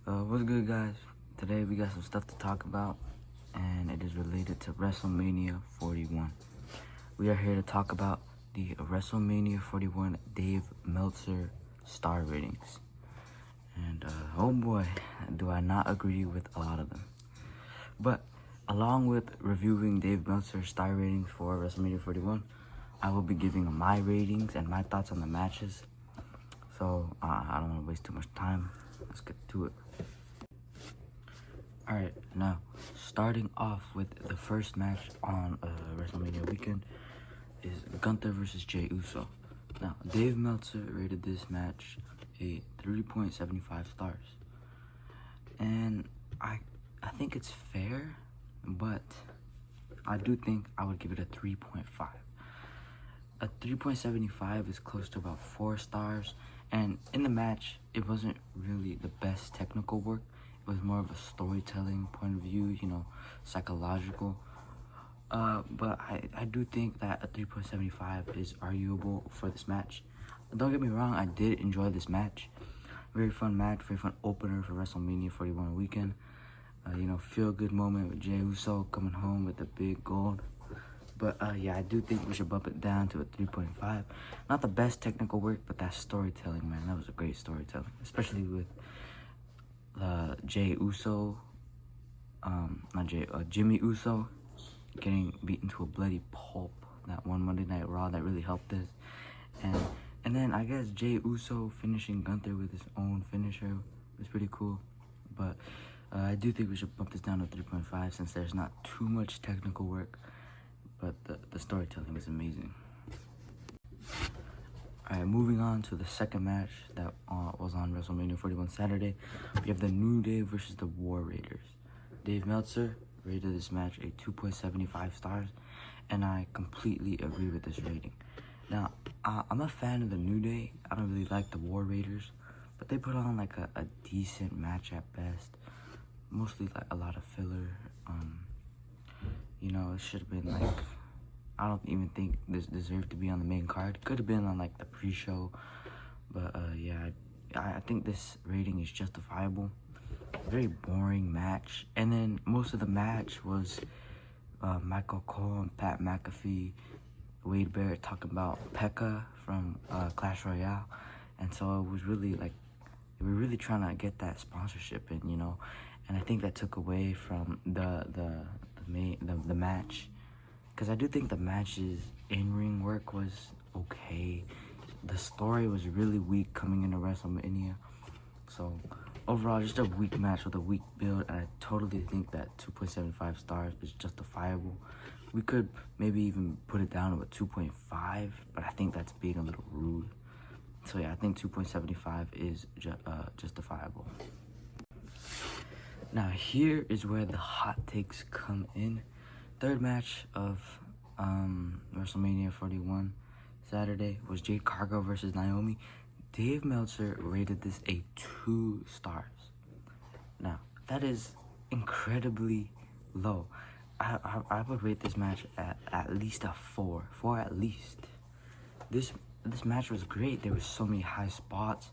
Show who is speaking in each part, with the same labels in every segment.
Speaker 1: What's good, guys? Today we got some stuff to talk about, and it is related to Wrestlemania 41. We are here to talk about the Wrestlemania 41 Dave Meltzer star ratings. And oh boy, do I not agree with a lot of them. But along with reviewing Dave Meltzer's star ratings for Wrestlemania 41, I will be giving my ratings and my thoughts on the matches. So I don't want to waste too much time. Let's get to it. Alright, now starting off with the first match on Wrestlemania weekend is Gunther versus Jey Uso. Now, Dave Meltzer rated this match a 3.75 stars. And I think it's fair, but I do think I would give it a 3.5. A 3.75 is close to about 4 stars, and in the match, it wasn't really the best technical work. It was more of a storytelling point of view, psychological. But I do think that a 3.75 is arguable for this match. Don't get me wrong, I did enjoy this match. Very fun match, very fun opener for Wrestlemania 41 weekend. Feel good moment with Jey Uso coming home with the big gold. But yeah, I do think we should bump it down to a 3.5. Not the best technical work, but that storytelling, man, that was a great storytelling, especially with Jey Uso, Jimmy Uso getting beaten to a bloody pulp that one Monday Night Raw. That really helped this. And then I guess Jey Uso finishing Gunther with his own finisher was pretty cool. But I do think we should bump this down to 3.5 since there's not too much technical work, but the storytelling is amazing. Alright, moving on to the second match that was on Wrestlemania 41 Saturday. We have the New Day versus the War Raiders. Dave Meltzer rated this match a 2.75 stars, and I completely agree with this rating. Now, I'm a fan of the New Day. I don't really like the War Raiders, but they put on like a decent match at best. Mostly like a lot of filler. It should have been like, I don't even think this deserved to be on the main card. Could have been on like the pre-show, but yeah, I think this rating is justifiable. Very boring match, and then most of the match was Michael Cole and Pat McAfee, Wade Barrett talking about Pekka from Clash Royale, and so it was really like they were really trying to get that sponsorship in, and I think that took away from the match. Because I do think the match's in-ring work was okay. The story was really weak coming into WrestleMania. So, overall, just a weak match with a weak build. And I totally think that 2.75 stars is justifiable. We could maybe even put it down to a 2.5. But I think that's being a little rude. So, yeah, I think 2.75 is justifiable. Now, here is where the hot takes come in. Third match of WrestleMania 41 Saturday was Jade Cargill versus Naomi. Dave Meltzer rated this a 2 stars. Now, that is incredibly low. I would rate this match at least a 4. 4 at least. This match was great. There were so many high spots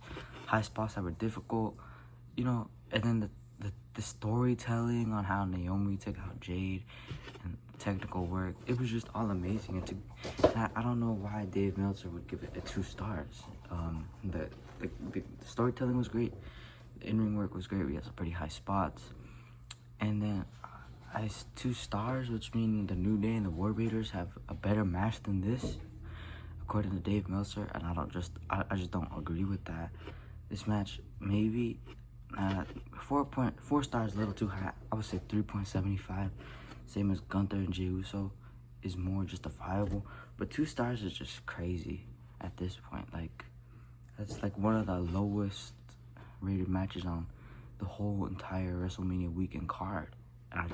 Speaker 1: that were difficult, and then the storytelling on how Naomi took out Jade and technical work, it was just all amazing. And I don't know why Dave Meltzer would give it a 2 stars. The storytelling was great. The in-ring work was great. We had some pretty high spots. And then 2 stars, which mean the New Day and the War Raiders have a better match than this, according to Dave Meltzer. And I just don't agree with that. This match, maybe 4 stars, a little too high. I would say 3.75, same as Gunther and Jey Uso, is more justifiable. But 2 stars is just crazy at this point. Like, that's like one of the lowest rated matches on the whole entire WrestleMania weekend card. And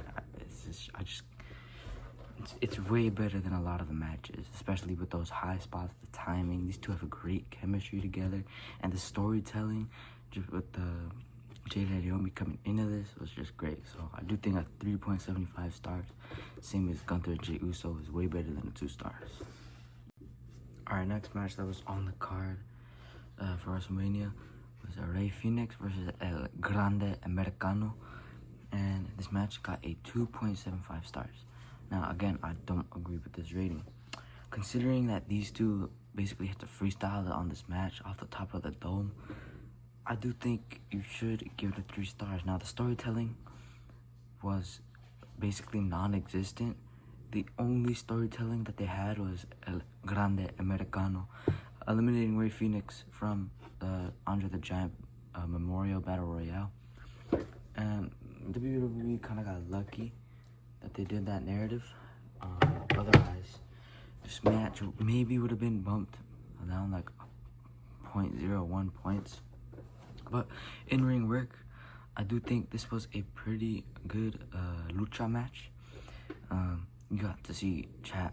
Speaker 1: it's way better than a lot of the matches, especially with those high spots, the timing. These two have a great chemistry together, and the storytelling, just with the Jade and Naomi coming into this, was just great. So I do think a 3.75 stars, same as Gunther and Jey Uso, is way better than a 2 stars. Alright, next match that was on the card for WrestleMania was Rey Fenix versus El Grande Americano, and this match got a 2.75 stars. Now, again, I don't agree with this rating. Considering that these two basically have to freestyle on this match off the top of the dome, I do think you should give it 3 stars. Now, the storytelling was basically non-existent. The only storytelling that they had was El Grande Americano eliminating Rey Fenix from the Andre the Giant Memorial Battle Royale. And WWE kind of got lucky that they did that narrative. Otherwise, this match maybe would have been bumped down like 0.01 points. But in-ring work, I do think this was a pretty good lucha match. You got to see Chad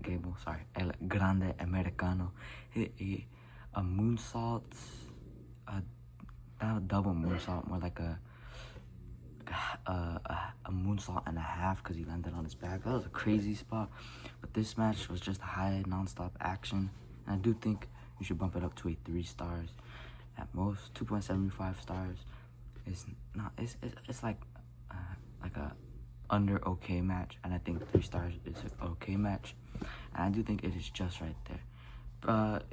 Speaker 1: Gable, El Grande Americano hit a moonsault, not a double moonsault, more like a moonsault and a half, because he landed on his back. That was a crazy spot. But this match was just high non-stop action, and I do think you should bump it up to a 3 stars at most. 2.75 stars is not. It's like a under okay match, and I think 3 stars is an okay match, and I do think it is just right there.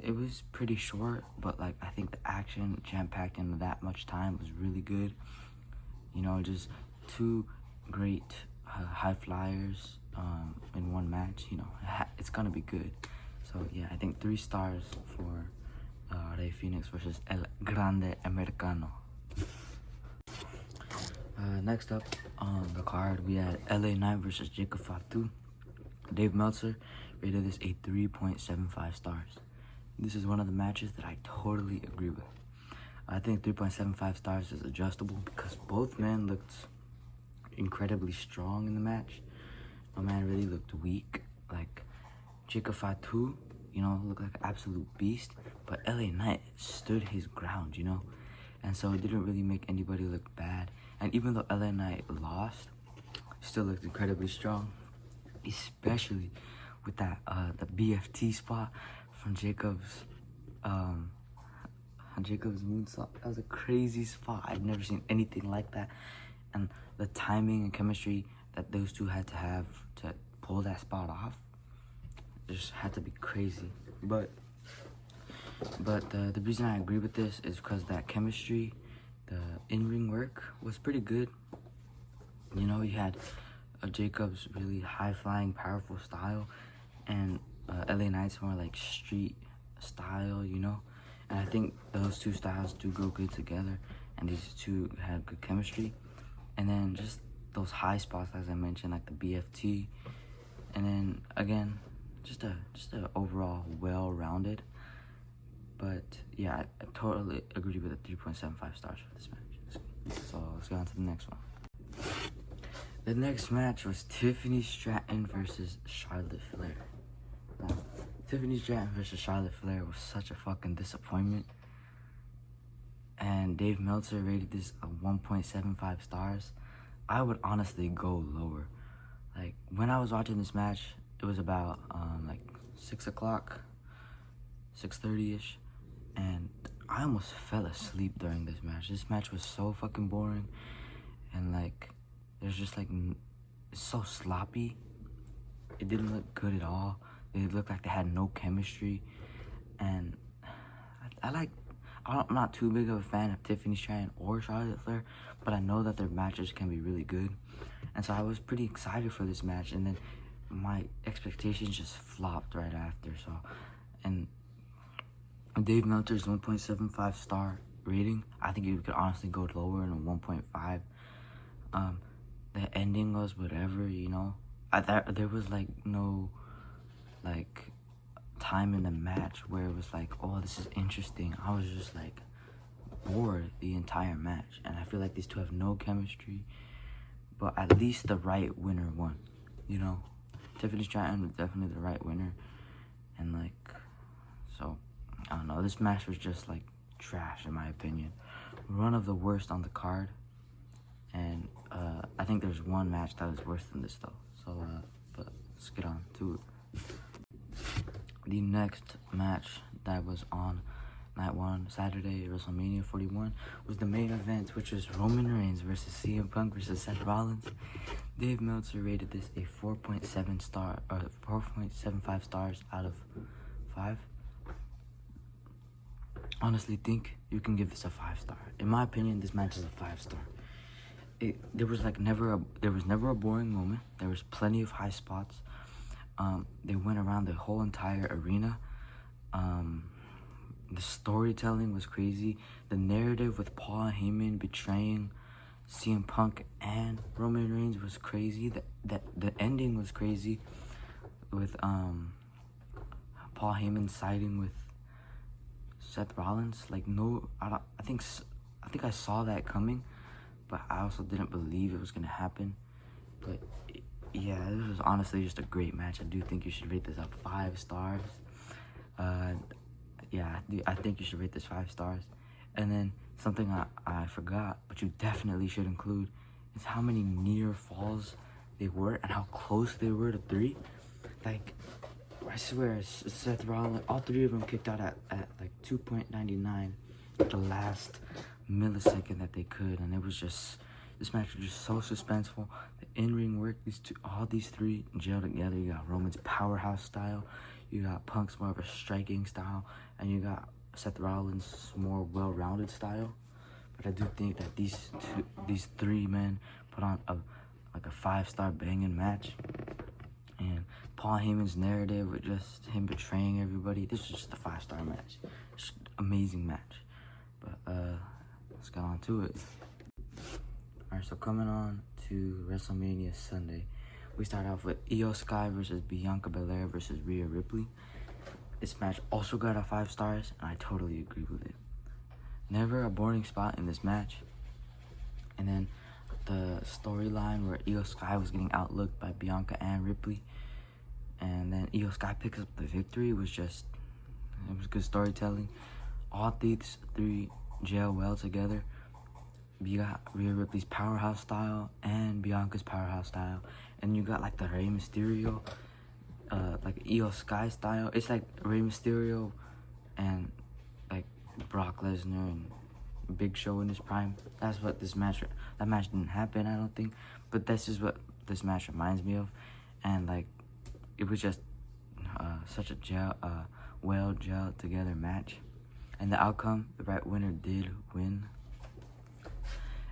Speaker 1: It was pretty short, but like I think the action jam-packed into that much time was really good. You know, just 2 great high flyers in one match. You know, it's gonna be good. So yeah, I think 3 stars for Rey Fenix versus El Grande Americano. Next up on the card, we had LA Knight versus Jacob Fatu. Dave Meltzer rated this a 3.75 stars. This is one of the matches that I totally agree with. I think 3.75 stars is adjustable because both men looked incredibly strong in the match. No man really looked weak. Like Jacob Fatu, you know, looked like an absolute beast, but LA Knight stood his ground, you know, and so it didn't really make anybody look bad. And even though LA Knight lost, he still looked incredibly strong, especially with that the BFT spot from Jacob's moonsault. That was a crazy spot. I've never seen anything like that, and the timing and chemistry that those two had to have to pull that spot off just had to be crazy. But the reason I agree with this is because that chemistry, the in-ring work was pretty good. You know, you had Jacob's really high-flying, powerful style, and LA Knight's more like street style, you know. And I think those two styles do go good together, and these two have good chemistry. And then just those high spots, as I mentioned, like the BFT, and then again, just a overall well-rounded. But yeah, I totally agree with the 3.75 stars for this match. So let's go on to the next one. The next match was Tiffany Stratton versus Charlotte Flair. Now, Tiffany Stratton versus Charlotte Flair was such a fucking disappointment. And Dave Meltzer rated this a 1.75 stars. I would honestly go lower. Like, when I was watching this match, it was about like 6 o'clock, 6:30ish, and I almost fell asleep during this match. This match was so fucking boring, and like, there's just like, it's so sloppy. It didn't look good at all. It looked like they had no chemistry, and I'm not too big of a fan of Tiffany Stratton or Charlotte Flair, but I know that their matches can be really good, and so I was pretty excited for this match, and then my expectations just flopped right after. So, and Dave Meltzer's 1.75 star rating, I think you could honestly go lower in a 1.5. The ending was whatever, you know. There was like no like time in the match where it was like, oh, this is interesting. I was just like bored the entire match, and I feel like these two have no chemistry, but at least the right winner won, you know. Tiffany Stratton was definitely the right winner, and like, so I don't know, this match was just like trash in my opinion. One of the worst on the card, and I think there's one match that is worse than this though. So but let's get on to it. The next match that was on night one, Saturday, WrestleMania 41, was the main event, which was Roman Reigns versus CM Punk versus Seth Rollins. Dave Meltzer rated this a 4.75 stars out of 5. Honestly, think you can give this a 5-star. In my opinion, this match is a 5-star. There was never a boring moment. There was plenty of high spots. They went around the whole entire arena. The storytelling was crazy. The narrative with Paul Heyman betraying CM Punk and Roman Reigns was crazy. The ending was crazy with Paul Heyman siding with Seth Rollins. I think I saw that coming, but I also didn't believe it was gonna happen. But yeah, this was honestly just a great match. I do think you should rate this up 5 stars. Yeah, I think you should rate this 5 stars. And then something I forgot, but you definitely should include, is how many near falls they were and how close they were to 3. I swear, Seth Rollins, all 3 of them kicked out at 2.99, the last millisecond that they could, and it was just, this match was just so suspenseful. The in-ring work, all these 3 gel together. You got Roman's powerhouse style, you got Punk's more of a striking style, and you got Seth Rollins' more well-rounded style. But I do think that these 3 men put on a 5-star banging match. And Paul Heyman's narrative with just him betraying everybody, this was just a 5-star match. Just amazing match. But let's get on to it. Alright, so coming on to WrestleMania Sunday, we start off with Io Sky versus Bianca Belair versus Rhea Ripley. This match also got a 5 stars, and I totally agree with it. Never a boring spot in this match. And then the storyline where Io Sky was getting outlooked by Bianca and Ripley, and then Io Sky picks up the victory, it was good storytelling. All these 3 gel well together. You got Rhea Ripley's powerhouse style and Bianca's powerhouse style, and you got the Rey Mysterio, Io Sky style. It's like Rey Mysterio and Brock Lesnar and Big Show in his prime. That's what that match didn't happen, I don't think, but this is what this match reminds me of. And it was just such a well gelled together match, and the outcome, the right winner did win.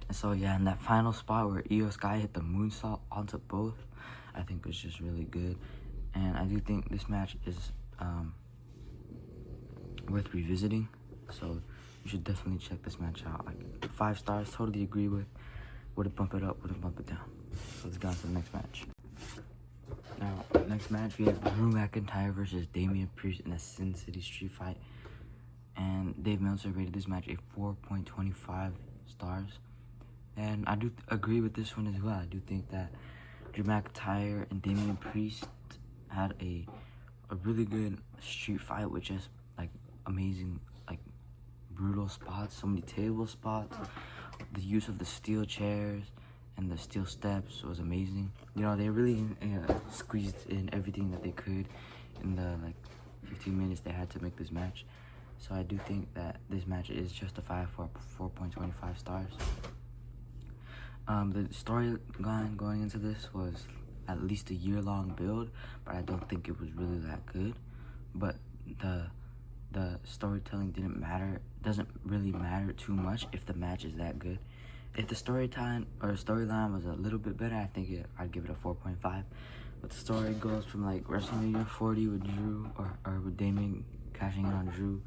Speaker 1: And so yeah, in that final spot where Io Sky hit the moonsault onto both, I think was just really good. And I do think this match is worth revisiting, so you should definitely check this match out. 5 stars, totally agree with. Wouldn't bump it up, wouldn't bump it down. So let's go on to the next match. Now, next match, we have Drew McIntyre versus Damian Priest in a Sin City street fight. And Dave Meltzer rated this match a 4.25 stars. And I do agree with this one as well. I do think that Drew McIntyre and Damian Priest had a really good street fight with just amazing brutal spots, so many table spots. The use of the steel chairs and the steel steps was amazing. They really squeezed in everything that they could in the 15 minutes they had to make this match. So I do think that this match is justified for 4.25 stars. The storyline going into this was at least a year-long build, but I don't think it was really that good. But the storytelling doesn't really matter too much if the match is that good. If the storyline was a little bit better, I think I'd give it a 4.5. But the story goes from WrestleMania 40 with Drew, or with Damien cashing in on Drew,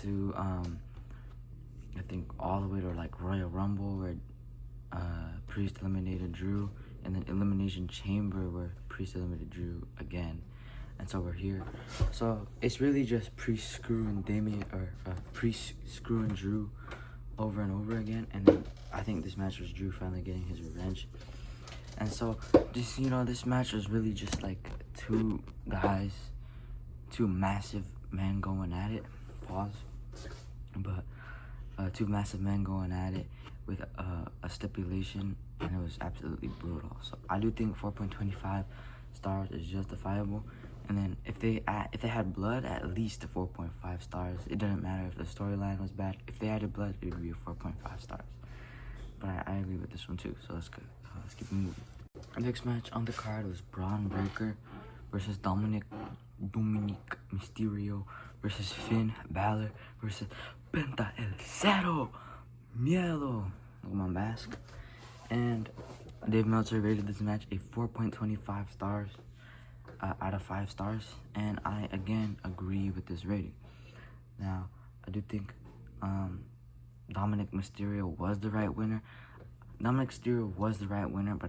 Speaker 1: to I think all the way to Royal Rumble where Priest eliminated Drew, and then Elimination Chamber where Priest eliminated Drew again. And so we're here. So it's really just Priest screwing Priest screwing Drew over and over again. And then I think this match was Drew finally getting his revenge. And so this, this match was really just 2 guys, 2 massive men going at it. Pause. But 2 massive men going at it with a stipulation, and it was absolutely brutal. So I do think 4.25 stars is justifiable. And then if they had blood, at least a 4.5 stars. It doesn't matter if the storyline was bad. If they added blood, it would be a 4.5 stars. But I agree with this one too, so let's keep moving. Our next match on the card was Braun Breaker versus Dominic Mysterio versus Finn Balor versus Penta El Zero Miedo. Look at my mask. And Dave Meltzer rated this match a 4.25 stars out of 5 stars, and I again agree with this rating. Now, I do think Dominic Mysterio was the right winner. But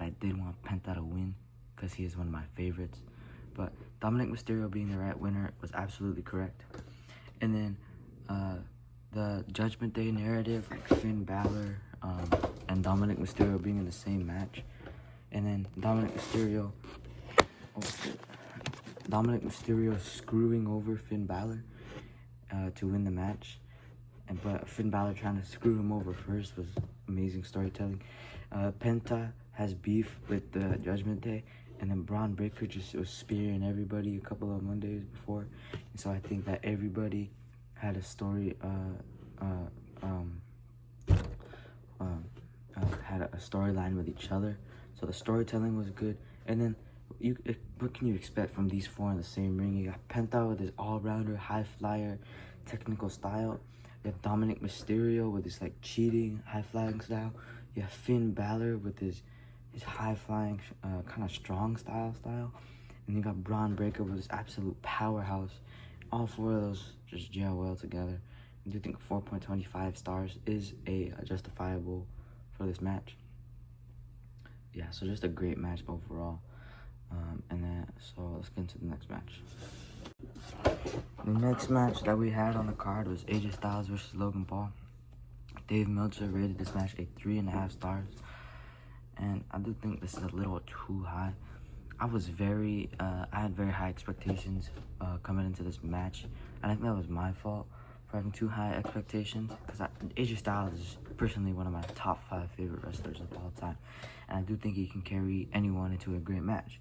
Speaker 1: I did want Penta to win because he is one of my favorites. But Dominic Mysterio being the right winner was absolutely correct. And then the Judgment Day narrative, like Finn Balor and Dominic Mysterio being in the same match. And then Dominic Mysterio screwing over Finn Balor to win the match. But Finn Balor trying to screw him over first was amazing storytelling. Penta has beef with the Judgment Day, and then Braun Breaker just was spearing everybody a couple of Mondays before. And so I think that everybody had a story, had a storyline with each other. So the storytelling was good. And then what can you expect from these four in the same ring? You got Penta with his all-rounder, high-flyer, technical style. You have Dominic Mysterio with his like cheating, high-flying style. You have Finn Balor with his high-flying, kind of strong style. And you got Braun Breaker with his absolute powerhouse. All four of those just gel well together. I do think 4.25 stars is justifiable for this match. Yeah, so just a great match overall. So let's get into the next match. The next match that we had on the card was AJ Styles versus Logan Paul. Dave Meltzer rated this match a 3.5 stars. And I do think this is a little too high. I had very high expectations coming into this match. And I think that was my fault for having too high expectations. Because AJ Styles is personally one of my top 5 favorite wrestlers of all time. And I do think he can carry anyone into a great match.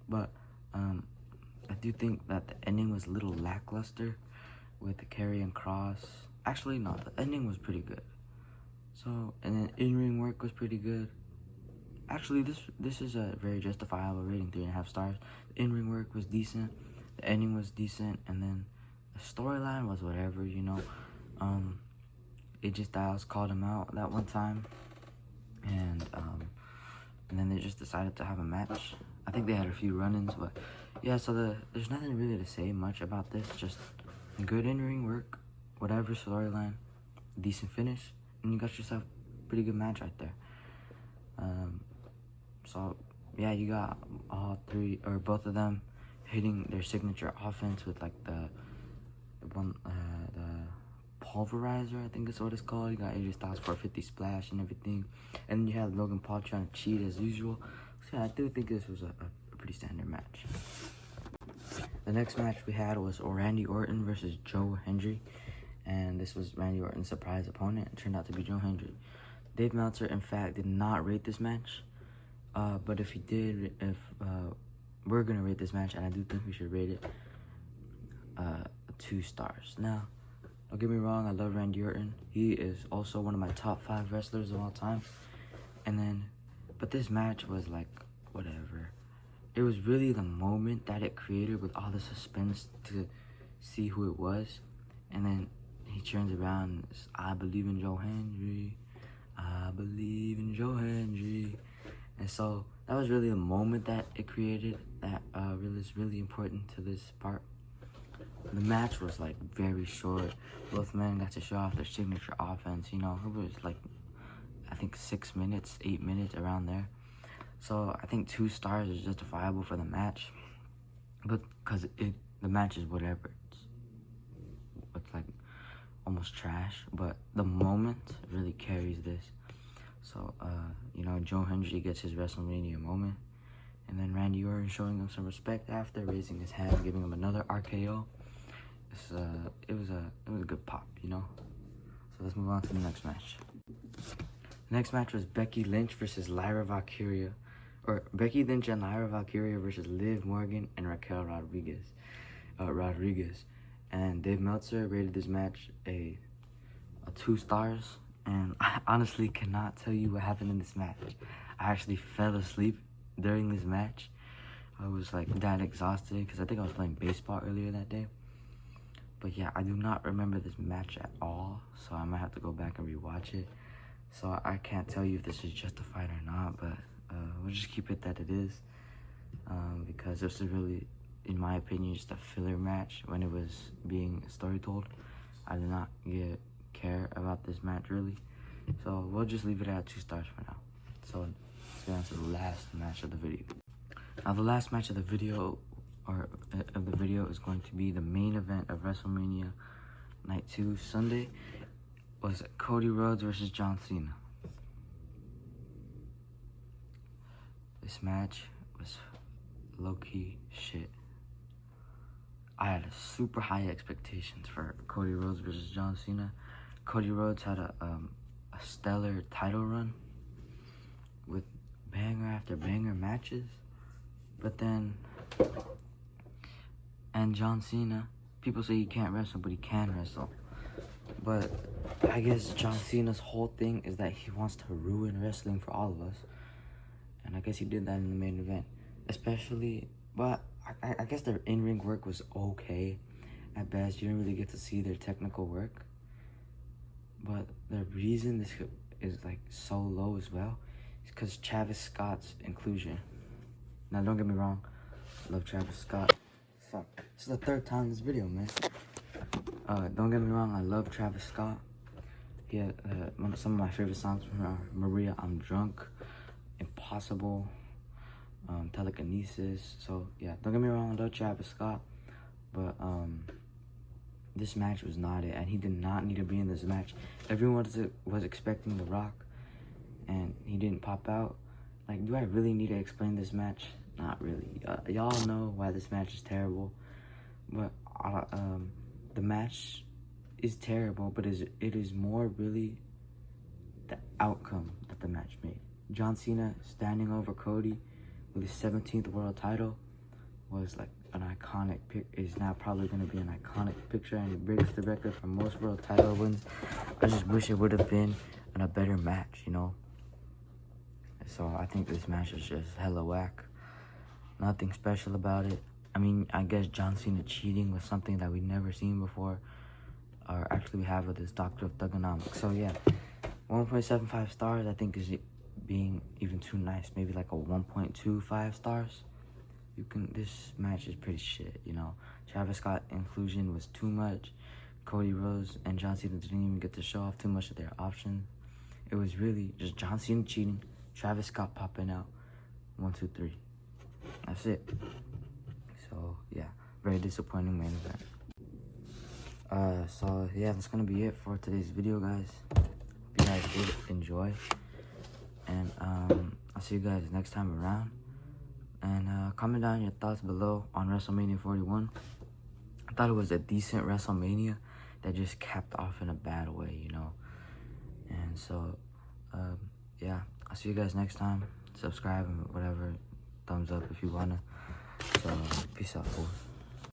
Speaker 1: But I do think that the ending was a little lackluster with the Karrion Kross. Actually, no, the ending was pretty good. So, and then in-ring work was pretty good. Actually, this is a very justifiable rating, 3.5 stars. The in-ring work was decent. The ending was decent. And then the storyline was whatever, you know. AJ Styles called him out that one time. And then they just decided to have a match. I think they had a few run-ins, but yeah, so there's nothing really to say much about this. Just good in-ring work, whatever storyline, decent finish, and you got yourself a pretty good match right there. So yeah, you got both of them hitting their signature offense with like the pulverizer, I think that's what it's called. You got AJ Styles 450 splash and everything, and you have Logan Paul trying to cheat as usual. So yeah, I do think this was a pretty standard match. The next match we had was Randy Orton versus Joe Hendry, and this was Randy Orton's surprise opponent. It turned out to be Joe Hendry. Dave Meltzer, in fact, did not rate this match, but if we're gonna rate this match, and I do think we should rate it 2 stars. Now, don't get me wrong, I love Randy Orton. He is also one of my top 5 wrestlers of all time. But this match was like, whatever. It was really the moment that it created with all the suspense to see who it was. And then he turns around and says, I believe in Joe Hendry. I believe in Joe Hendry. And so that was really the moment that it created that is really important to this part. The match was like very short. Both men got to show off their signature offense. You know, it was like, I think 6 minutes, 8 minutes around there. So I think 2 stars is justifiable for the match. But because the match is whatever. It's like almost trash. But the moment really carries this. So, you know, Joe Hendry gets his Wrestlemania moment. And then Randy Orton showing him some respect after, raising his hand, giving him another RKO. It was a good pop, you know. So let's move on to the next match. The next match was Becky Lynch versus Lyra Valkyria. or Becky Lynch and Lyra Valkyria versus Liv Morgan and Raquel Rodriguez. And Dave Meltzer rated this match a 2 stars. And I honestly cannot tell you what happened in this match. I actually fell asleep during this match. I was like that exhausted because I think I was playing baseball earlier that day. But yeah, I do not remember this match at all, so I might have to go back and rewatch it. So I can't tell you if this is justified or not, but we'll just keep it that it is, because this is really, in my opinion, just a filler match when it was being story told. I did not care about this match really, so we'll just leave it at 2 stars for now. So let's get on to the last match of the video. Now the last match of the video is going to be the main event of WrestleMania Night 2 Sunday. Was Cody Rhodes versus John Cena. This match was low-key shit. I had super high expectations for Cody Rhodes versus John Cena. Cody Rhodes had a stellar title run with banger after banger matches. But then, and John Cena, people say he can't wrestle, but he can wrestle. But I guess John Cena's whole thing is that he wants to ruin wrestling for all of us. And I guess he did that in the main event. Especially, but I guess their in-ring work was okay. At best, you didn't really get to see their technical work. But the reason this is like so low as well is because Travis Scott's inclusion. Now, don't get me wrong, I love Travis Scott. Fuck, this is the 3rd time in this video, man. Don't get me wrong, I love Travis Scott. He had some of my favorite songs from her: Maria, I'm Drunk, Impossible, Telekinesis. So yeah, don't get me wrong, I love Travis Scott, but this match was not it, and he did not need to be in this match. Everyone was expecting The Rock, and he didn't pop out. Like, do I really need to explain this match? Not really. Y'all know why this match is terrible, but the match is terrible, but it is more really the outcome that the match made. John Cena standing over Cody with his 17th world title was like an iconic is now probably going to be an iconic picture, and it breaks the record for most world title wins. I just wish it would have been in a better match, you know. So I think this match is just hella whack. Nothing special about it. I mean, I guess John Cena cheating was something that we've never seen before, or actually we have with this Doctor of Thugonomics. So yeah, 1.75 stars I think is being even too nice. Maybe like a 1.25 stars. This match is pretty shit, you know. Travis Scott inclusion was too much. Cody Rhodes and John Cena didn't even get to show off too much of their options. It was really just John Cena cheating, Travis Scott popping out. 1, 2, 3. That's it. So yeah, very disappointing main event. So yeah, that's gonna be it for today's video, guys. Hope you guys did enjoy, and I'll see you guys next time around. And comment down your thoughts below on WrestleMania 41. I thought it was a decent WrestleMania that just capped off in a bad way, you know. And so yeah, I'll see you guys next time. Subscribe and whatever, thumbs up if you wanna. So peace out, fools.